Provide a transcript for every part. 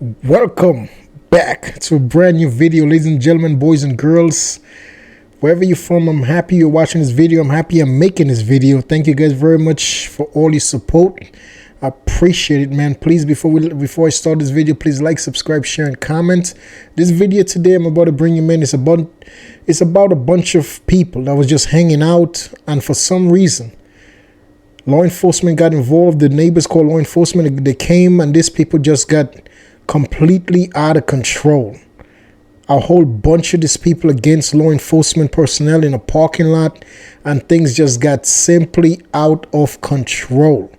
Welcome back to a brand new video, ladies and gentlemen, boys and girls. Wherever you're from, I'm happy you're watching this video. I'm happy I'm making this video. Thank you guys very much for all your support. I appreciate it, man. Please, before I start this video, please like, subscribe, share, and comment. This video today I'm about to bring you in. It's about a bunch of people that was just hanging out, and for some reason law enforcement got involved. The neighbors called law enforcement. They came, and these people just got completely out of control. A whole bunch of these people against law enforcement personnel in a parking lot, and things just got simply out of control.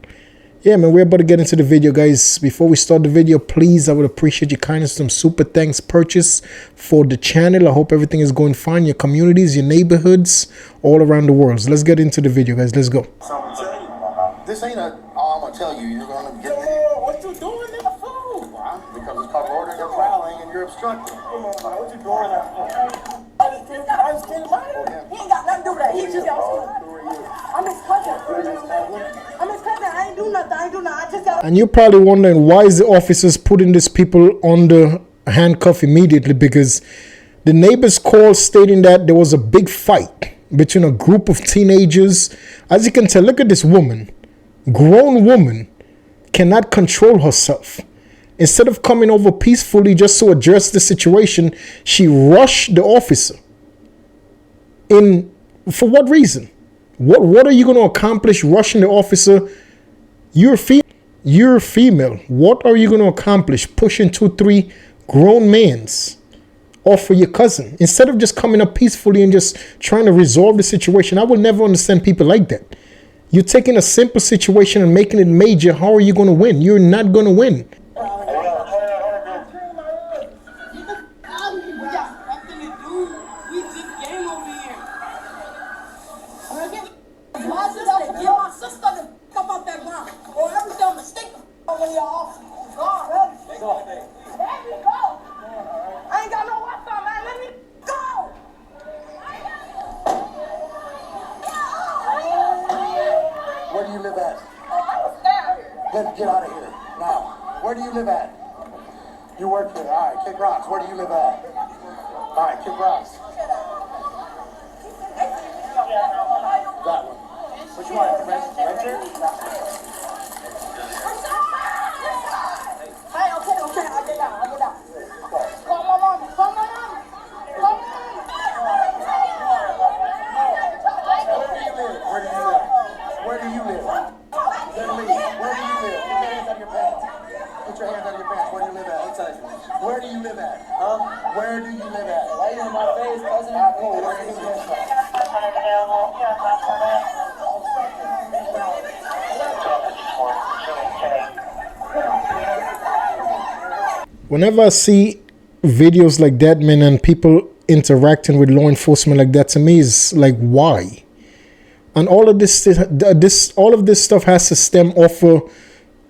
Yeah, man, we're about to get into the video, guys. Before we start the video, please, I would appreciate your kindness. Some super thanks purchase for the channel. I hope everything is going fine. Your communities, your neighborhoods, all around the world. So let's get into the video, guys. Let's go. This ain't a, I'm going to tell you, you're going to get me. What you doing in the food? Because it's called ordering and fouling, and you're obstructing. Come on, what you doing that for? I just came by. He ain't got nothing to do with that. He just got I'm his cousin. I'm his cousin. I ain't do nothing. I just got. And you're probably wondering, why is the officers putting these people under handcuff immediately? Because the neighbors called stating that there was a big fight between a group of teenagers. As you can tell, look at this woman. Grown woman cannot control herself. Instead of coming over peacefully just to address the situation, she rushed the officer. For what reason? What are you going to accomplish rushing the officer? You're female. What are you going to accomplish pushing 2-3 grown men's off for your cousin instead of just coming up peacefully and just trying to resolve the situation? I will never understand people like that. You're taking a simple situation and making it major. How are you going to win? You're not going to win. Where do you live at? Get out of here. Now. Where do you live at? You work here. All right, kick rocks. Where do you live at? All right, kick rocks. That one. Which one? Right here? Hey, okay, I'll get out. Call my mom. Where do you live? Let me leave. Where do you live? Put your hands out of your pants. Put your hands out of your pants. Where do you live at? Where do you live at? Huh? Where do you live at? Right in my face, cousin. Where do you live at? Whenever I see videos like that, man, and people interacting with law enforcement like that, to me is like, why? And all of this stuff has to stem off of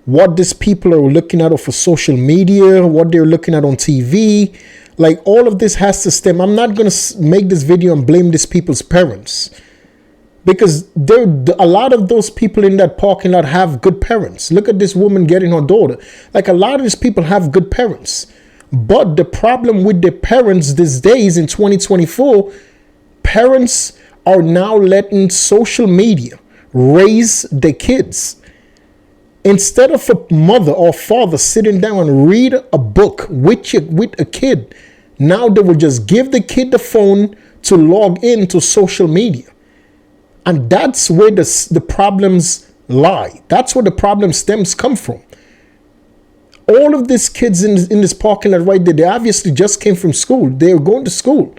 what these people are looking at off of social media, what they're looking at on TV. Like, all of this has to stem. I'm not going to make this video and blame these people's parents, because a lot of those people in that parking lot have good parents. Look at this woman getting her daughter. Like, a lot of these people have good parents. But the problem with the parents these days in 2024, parents are now letting social media raise their kids. Instead of a mother or father sitting down and read a book with a kid, now they will just give the kid the phone to log into social media. And that's where the problems lie. That's where the problem stems come from. All of these kids in this parking lot right there, they obviously just came from school. They're going to school.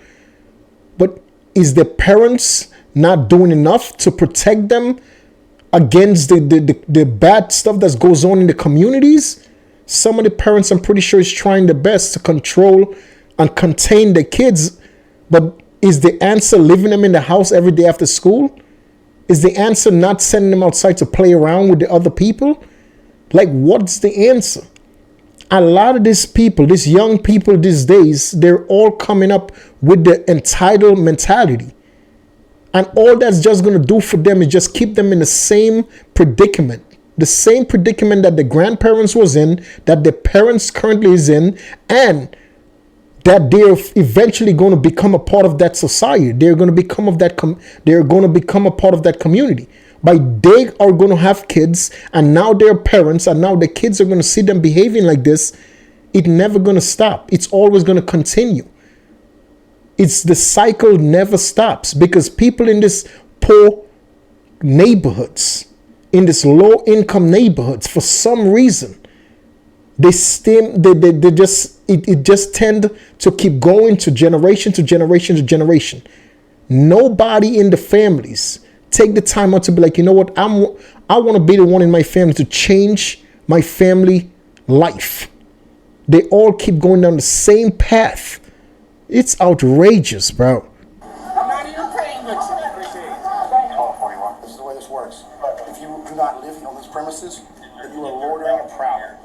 But is the parents not doing enough to protect them against the bad stuff that goes on in the communities? Some of the parents, I'm pretty sure, is trying their best to control and contain the kids. But is the answer leaving them in the house every day after school? Is the answer not sending them outside to play around with the other people? Like, what's the answer? A lot of these people, these young people these days, they're all coming up with the entitled mentality. And all that's just going to do for them is just keep them in the same predicament. The same predicament that the grandparents was in, that the parents currently is in, and that they're eventually going to become a part of that society. They're going to become they're going to become a part of that community. By they are going to have kids, and now they're parents, and now the kids are going to see them behaving like this. It's never going to stop. It's always going to continue. It's the cycle never stops, because people in this poor neighborhoods, in this low income neighborhoods, for some reason, they just tend to keep going to generation to generation to generation. Nobody in the families take the time out to be like, you know what, I want to be the one in my family to change my family life. They all keep going down the same path. It's outrageous, bro. I'm not even paying you. Oh, 41. This is the way this works. If you do not live on these premises, then you are loitering and prowling,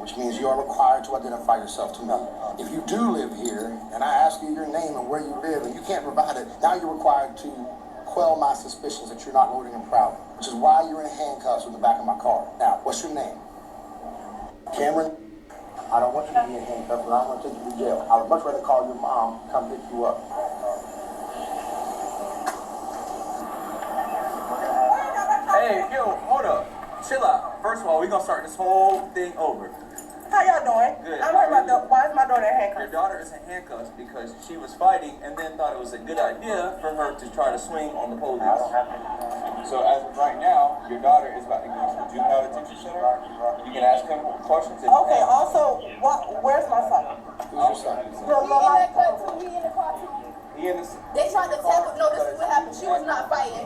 which means you are required to identify yourself to none. If you do live here, and I ask you your name and where you live, and you can't provide it, now you're required to quell my suspicions that you're not loitering and prowling, which is why you're in handcuffs in the back of my car. Now, what's your name? Cameron? I don't want you to be in handcuffs, and I don't want to take you to jail. I would much rather call your mom, come pick you up. Hey, yo, hold up. Chill out. First of all, we're going to start this whole thing over. How y'all doing? Good. I'm hurt my why is my daughter in Your handcuffs? daughter is in handcuffs because she was fighting and then thought it was a good idea for her to try to swing on the police. So as of right now, your daughter is about to go to the juvenile detention center. You can ask him questions. Okay, also, where's my son? Who's your son? He in the car too. He in the... They tried to tackle. No, this is what happened. She was not fighting.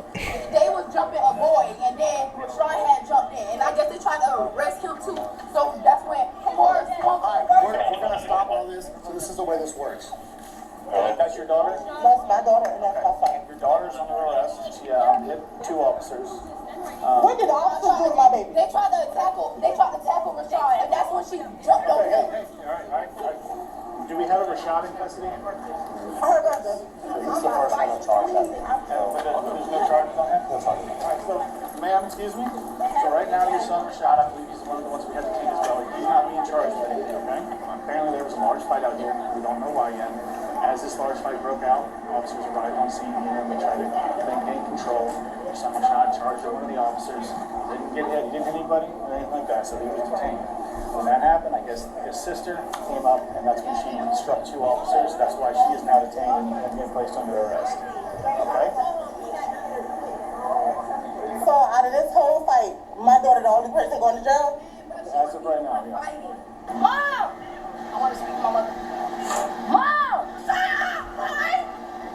They was jumping a boy, and then Rashawn had jumped in, and I guess they tried to arrest him too. So that's when. Alright, we're gonna stop all this. So this is the way this works. That's your daughter? That's my daughter and that's my son. Your daughter's under arrest. She hit 2 officers. What did the officers do with my baby? They tried to tackle. They tried to tackle Rashawn, and that's when she jumped over him. Alright. Do we have a Rashad in custody? I heard about this. He's the first one to charge that. There's no charges on him? No charges. Alright, so, ma'am, excuse me? So right now your son Rashad, I believe he's one of the ones we had to keep his belly. He's not being charged with anything, okay? Apparently there was a large fight out here. We don't know why yet. As this large fight broke out, officers arrived on scene here and they tried to maintain control. Your son Rashad charged one of the officers. Didn't get hit, didn't hit anybody or anything like that, so he was detained. When that happened, I guess his sister came up, and that's when she struck 2 officers. That's why she is now detained and being placed under arrest. Okay? So out of this whole fight, my daughter the only person going to jail? As of right now, yeah. Mom, I want to speak to my mother. Mom, stop, boy!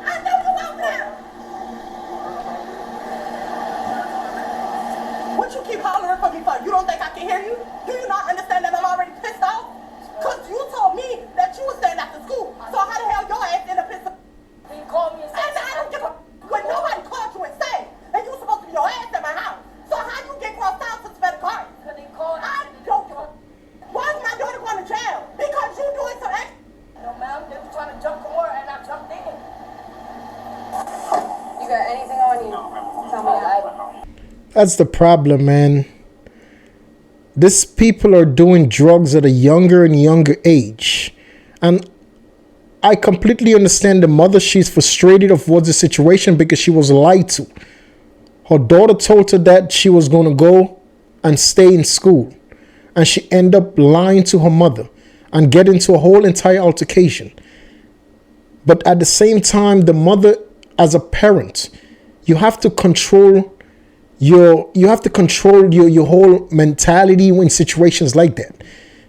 I know you out there. What you keep hollering for me for? You don't think I can hear you? Do you not understand that I'm already pissed off? Because you told me that you were staying after school. So how the hell your ass end up pissed off? He called me and said, I don't give a when nobody called you insane. And you were supposed to be your ass at my house. So how you get crossed out for sped a car? because he called. I don't give a why is my daughter going to jail? Because you doing some extra. No, ma'am, they were trying to jump the water, and I jumped in. You got anything on you? Tell me. That's the problem, man. These people are doing drugs at a younger and younger age. And I completely understand the mother. She's frustrated of what's the situation because she was lied to. Her daughter told her that she was going to go and stay in school. And she ended up lying to her mother and get into a whole entire altercation. But at the same time, the mother, as a parent, you have to control your whole mentality in situations like that.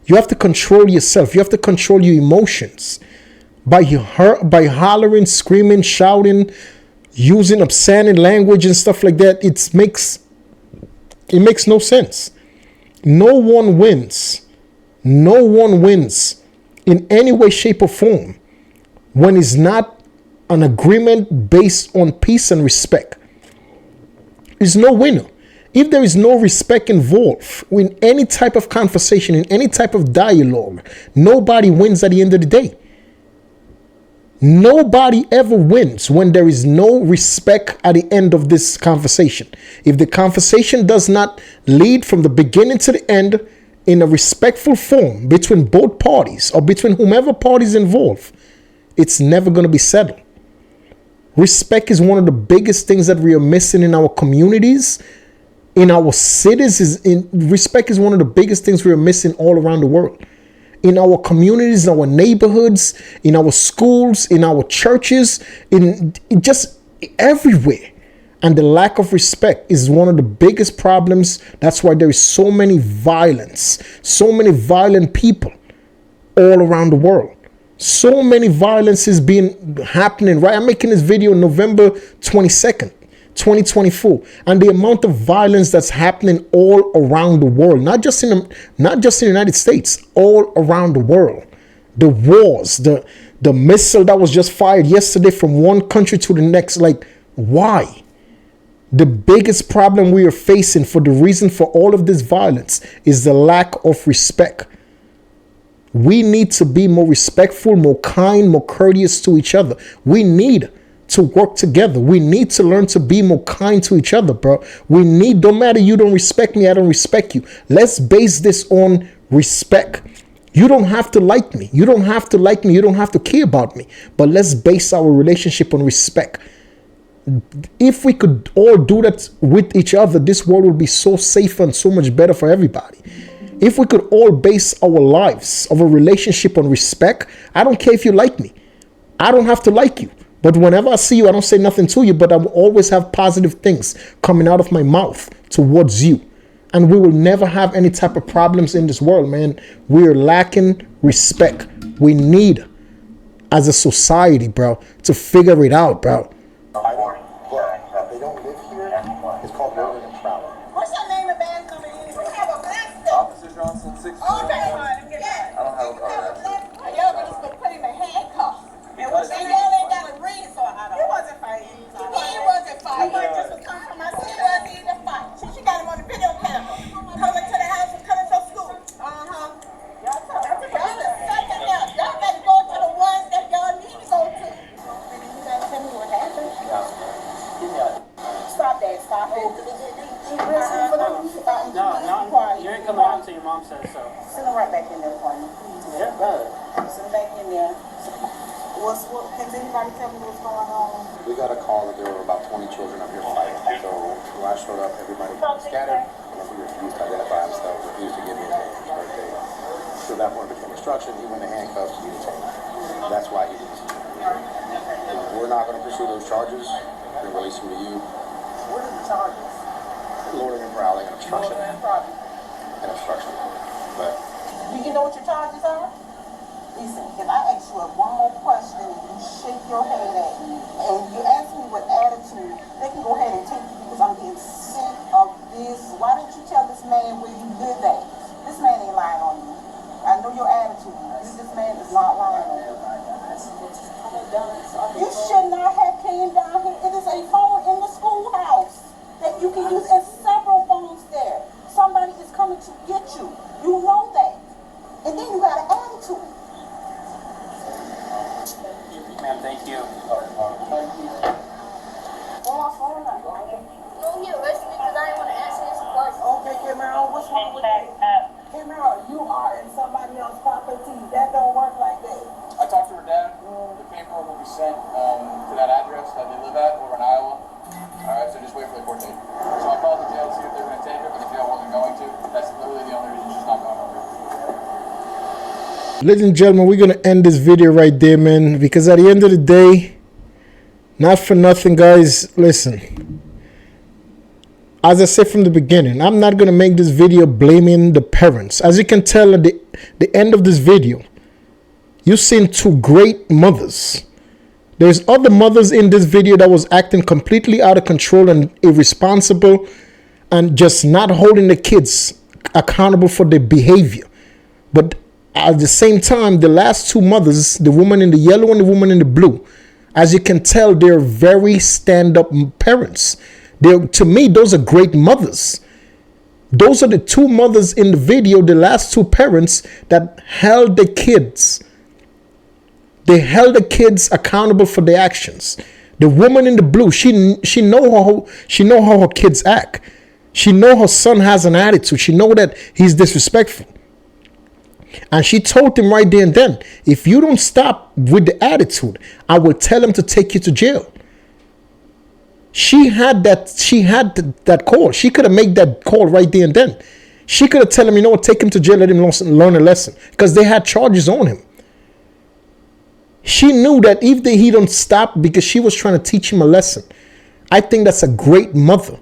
You have to control yourself. You have to control your emotions by hollering, screaming, shouting, using obscene language and stuff like that. It makes no sense. No one wins. No one wins in any way, shape, or form when it's not an agreement based on peace and respect. There's no winner. If there is no respect involved in any type of conversation, in any type of dialogue, nobody wins at the end of the day. Nobody ever wins when there is no respect at the end of this conversation. If the conversation does not lead from the beginning to the end in a respectful form between both parties or between whomever parties involved, it's never going to be settled. Respect is one of the biggest things that we are missing in our communities, in our cities. Respect is one of the biggest things we are missing all around the world. In our communities, in our neighborhoods, in our schools, in our churches, in just everywhere. And the lack of respect is one of the biggest problems. That's why there is so many violence, so many violent people all around the world. So many violences happening, right? I'm making this video November 22nd, 2024. And the amount of violence that's happening all around the world, not just in the United States, all around the world. The wars, the missile that was just fired yesterday from one country to the next. Like, why? The biggest problem we are facing for the reason for all of this violence is the lack of respect. We need to be more respectful, more kind, more courteous to each other. We need to work together. We need to learn to be more kind to each other, bro. Don't matter, you don't respect me, I don't respect you. Let's base this on respect. You don't have to like me. You don't have to like me. You don't have to care about me. But let's base our relationship on respect. If we could all do that with each other, this world would be so safer and so much better for everybody. If we could all base our lives of a relationship on respect, I don't care if you like me. I don't have to like you. But whenever I see you, I don't say nothing to you, but I will always have positive things coming out of my mouth towards you. And we will never have any type of problems in this world, man. We are lacking respect. We need, as a society, bro, to figure it out, bro. They don't live here. It's called Rolling and Prowling. What's your name and band number? You have a black stuff. Officer Johnson, 6. Okay. I don't have a car. Y'all gonna just put him in handcuffs. And what's your y'all ain't got a ring, so I don't. He wasn't fighting. He wasn't fighting. He just was coming from my school. He wasn't even fight. She got him on the video camera. Coming to the house and coming to school. Y'all sucking up. Y'all better go to the ones that y'all need to go to. You gotta tell me what happened. Stop that. Stop it. No, you ain't coming out until your mom says so. Send him right back in there for me. Yeah, good. Send him back in there. Can anybody tell me what's going on? We got a call that there were about 20 children up here fighting. So when I showed up, everybody scattered. And he refused to identify himself, refused to give me a name, his birthday. So that point became instruction. He went to handcuffs to detain. That's why he didn't see me. We're not going to pursue those charges. We're releasing to you. What are the charges? Loitering and prowling and obstruction. Loitering And obstruction. But Do you know what your charges are? Listen, can I ask you one more question and you shake your head at me and you ask me with attitude, they can go ahead and take you because I'm getting sick of this. Why didn't you tell this man where you live at? This man ain't lying on you. I know your attitude. This man is not lying on you. You should not have came down here. It is a phone in the schoolhouse that you can use and several phones there. Somebody is coming to get you. You know that. And then you got an attitude. Ma'am, thank you. Don't get arrested because I didn't want to answer this question. Okay, Cameron, what's wrong with you? Cameron, you are in somebody else's property. That don't work like that. I talked to her dad. The paperwork will be sent to that address that they live at over in Iowa. Alright, so just wait for the court date. So I called the jail to see if they were going to take her, but the jail wasn't going to. That's literally the only reason she's not going over. Ladies and gentlemen, we're going to end this video right there, man, because at the end of the day, not for nothing, guys, listen. As I said from the beginning, I'm not going to make this video blaming the parents. As you can tell at the end of this video, you've seen two great mothers. There's other mothers in this video that was acting completely out of control and irresponsible and just not holding the kids accountable for their behavior. But at the same time, the last two mothers, the woman in the yellow and the woman in the blue, as you can tell, they're very stand-up parents. To me, those are great mothers. Those are the two mothers in the video, the last two parents that held the kids. They held the kids accountable for their actions. The woman in the blue, she know how her kids act. She know her son has an attitude. She know that he's disrespectful. And she told him right there and then, if you don't stop with the attitude, I will tell him to take you to jail. She had that call. She could have made that call right there and then. She could have told him, you know what, take him to jail, let him learn a lesson. Because they had charges on him. She knew that if he don't stop, because she was trying to teach him a lesson. I think that's a great mother.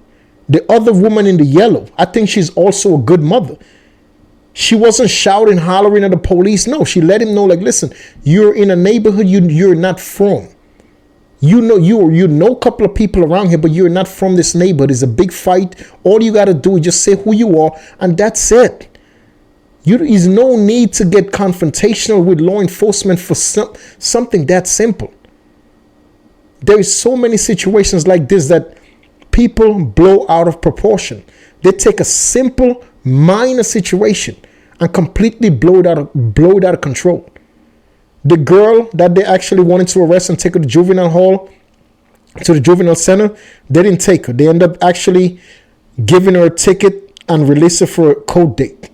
The other woman in the yellow, I think she's also a good mother. She wasn't shouting, hollering at the police. No, she let him know, like, listen, you're in a neighborhood you're not from. You know a couple of people around here, but you're not from this neighborhood. It's a big fight. All you got to do is just say who you are, and that's it. There's no need to get confrontational with law enforcement for something that simple. There is so many situations like this that people blow out of proportion. They take a simple, minor situation and completely blow it out of control. The girl that they actually wanted to arrest and take her to juvenile hall, to the juvenile center, they didn't take her. They ended up actually giving her a ticket and release her for a court date.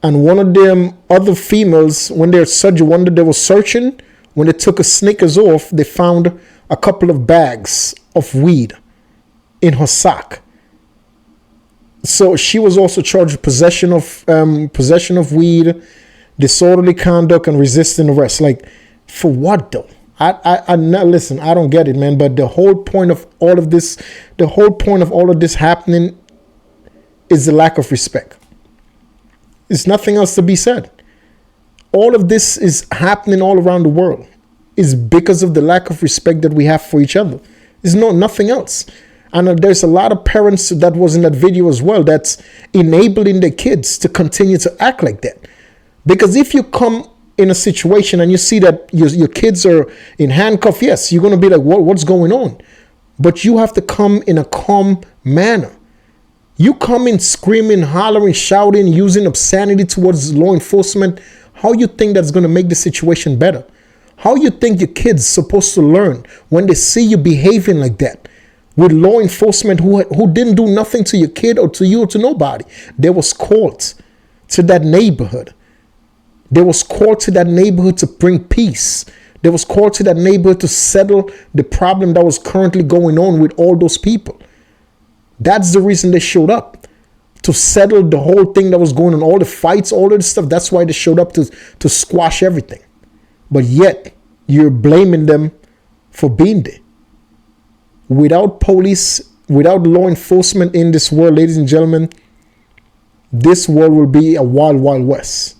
And one of them other females, when they were searching, when they took her sneakers off, they found a couple of bags of weed in her sock. So she was also charged with possession of weed, disorderly conduct, and resisting arrest. Like, for what though? I now listen. I don't get it, man. But the whole point of all of this happening is the lack of respect. There's nothing else to be said. All of this is happening all around the world. It's because of the lack of respect that we have for each other. There's nothing else. And there's a lot of parents that was in that video as well that's enabling their kids to continue to act like that. Because if you come in a situation and you see that your kids are in handcuffs, yes, you're going to be like, what's going on? But you have to come in a calm manner. You come in screaming, hollering, shouting, using obscenity towards law enforcement. How you think that's going to make the situation better? How you think your kids supposed to learn when they see you behaving like that? With law enforcement who didn't do nothing to your kid or to you or to nobody. They was called to that neighborhood. They was called to that neighborhood to bring peace. They was called to that neighborhood to settle the problem that was currently going on with all those people. That's the reason they showed up. To settle the whole thing that was going on, all the fights, all of the stuff. That's why they showed up to squash everything. But yet, you're blaming them for being there. Without police, without law enforcement in this world, ladies and gentlemen, this world will be a wild, wild west.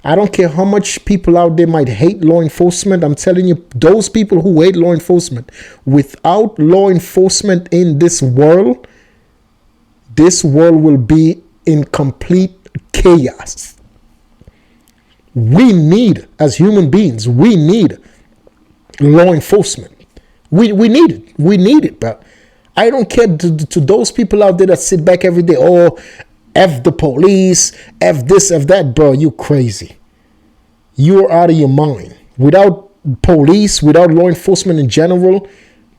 I don't care how much people out there might hate law enforcement. I'm telling you, those people who hate law enforcement, without law enforcement in this world will be in complete chaos. We need, as human beings, we need law enforcement. We need it. We need it, bro. I don't care to those people out there that sit back every day. Oh, F the police, F this, F that, bro. You crazy. You're out of your mind. Without police, without law enforcement in general,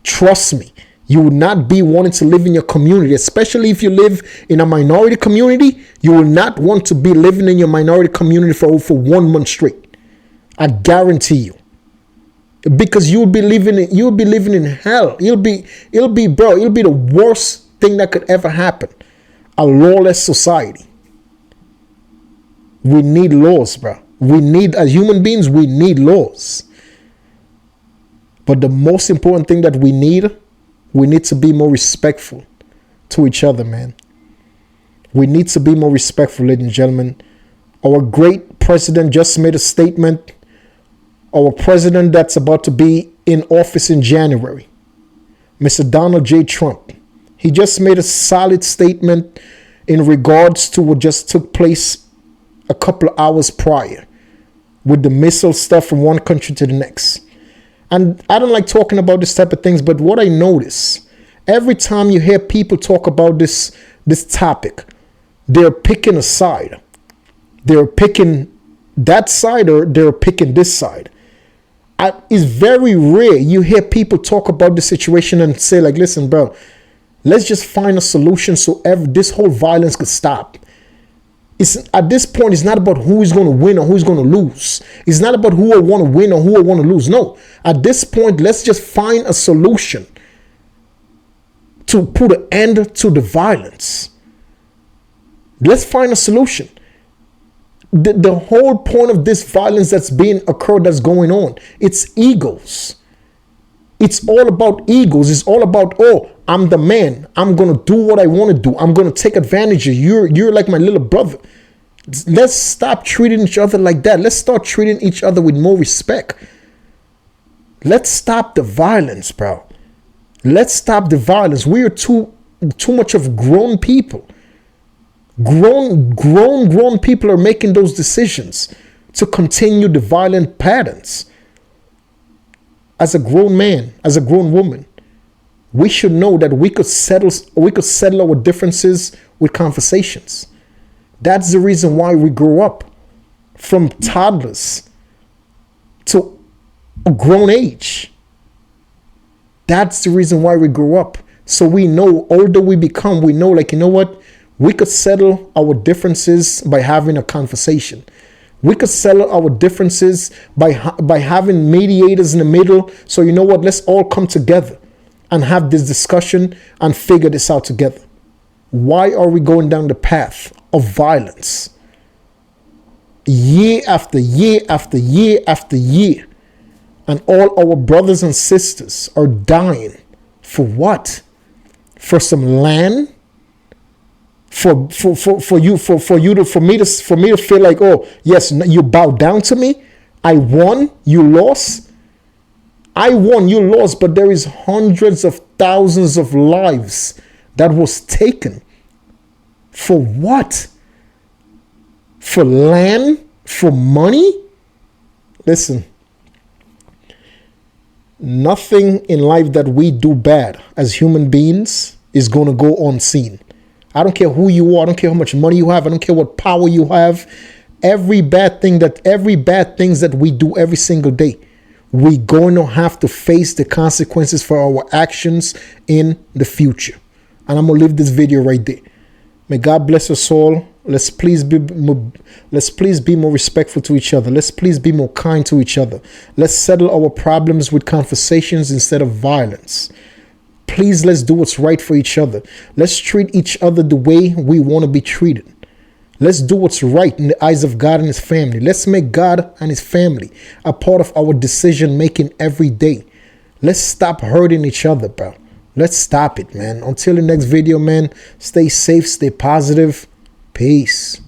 trust me, you would not be wanting to live in your community, especially if you live in a minority community. You will not want to be living in your minority community for 1 month straight. I guarantee you. Because you'll be living in hell. It'll be the worst thing that could ever happen. A lawless society. We need laws, bro. As human beings, we need laws. But the most important thing that we need to be more respectful to each other, man. We need to be more respectful, ladies and gentlemen. Our great president just made a statement. Our president that's about to be in office in January, Mr. Donald J. Trump, he just made a solid statement in regards to what just took place a couple of hours prior with the missile stuff from one country to the next. And I don't like talking about this type of things, but what I notice, every time you hear people talk about this topic, they're picking a side. They're picking that side or they're picking this side. It's very rare you hear people talk about the situation and say like, listen, bro, let's just find a solution so this whole violence could stop. It's at this point, it's not about who is going to win or who's going to lose. It's not about who will want to win or who will want to lose. No, at this point, let's just find a solution to put an end to the violence. Let's find a solution. The whole point of this violence that's that's going on, it's egos. It's all about egos. It's all about, oh, I'm the man. I'm going to do what I want to do. I'm going to take advantage of you. You're like my little brother. Let's stop treating each other like that. Let's start treating each other with more respect. Let's stop the violence, bro. Let's stop the violence. We are too much of grown people. Grown people are making those decisions to continue the violent patterns. As a grown man, as a grown woman, we should know that we could settle our differences with conversations. That's the reason why we grew up from toddlers to a grown age. That's the reason why we grew up. So we know, older we become, we know, like, you know what? We could settle our differences by having a conversation. We could settle our differences by having mediators in the middle. So you know what? Let's all come together and have this discussion and figure this out together. Why are we going down the path of violence? Year after year after year after year. And all our brothers and sisters are dying. For what? For some land? For me to feel like, oh yes, you bow down to me. I won, you lost. I won, you lost, but there is hundreds of thousands of lives that was taken. For what? For land? For money? Listen, nothing in life that we do bad as human beings is going to go unseen. I don't care who you are. I don't care how much money you have. I don't care what power you have. Every bad things that we do every single day, we're going to have to face the consequences for our actions in the future. And I'm going to leave this video right there. May God bless us all. Let's please be more respectful to each other. Let's please be more kind to each other. Let's settle our problems with conversations instead of violence. Please, let's do what's right for each other. Let's treat each other the way we want to be treated. Let's do what's right in the eyes of God and his family. Let's make God and his family a part of our decision making every day. Let's stop hurting each other, bro. Let's stop it, man. Until the next video, man, stay safe, stay positive. Peace.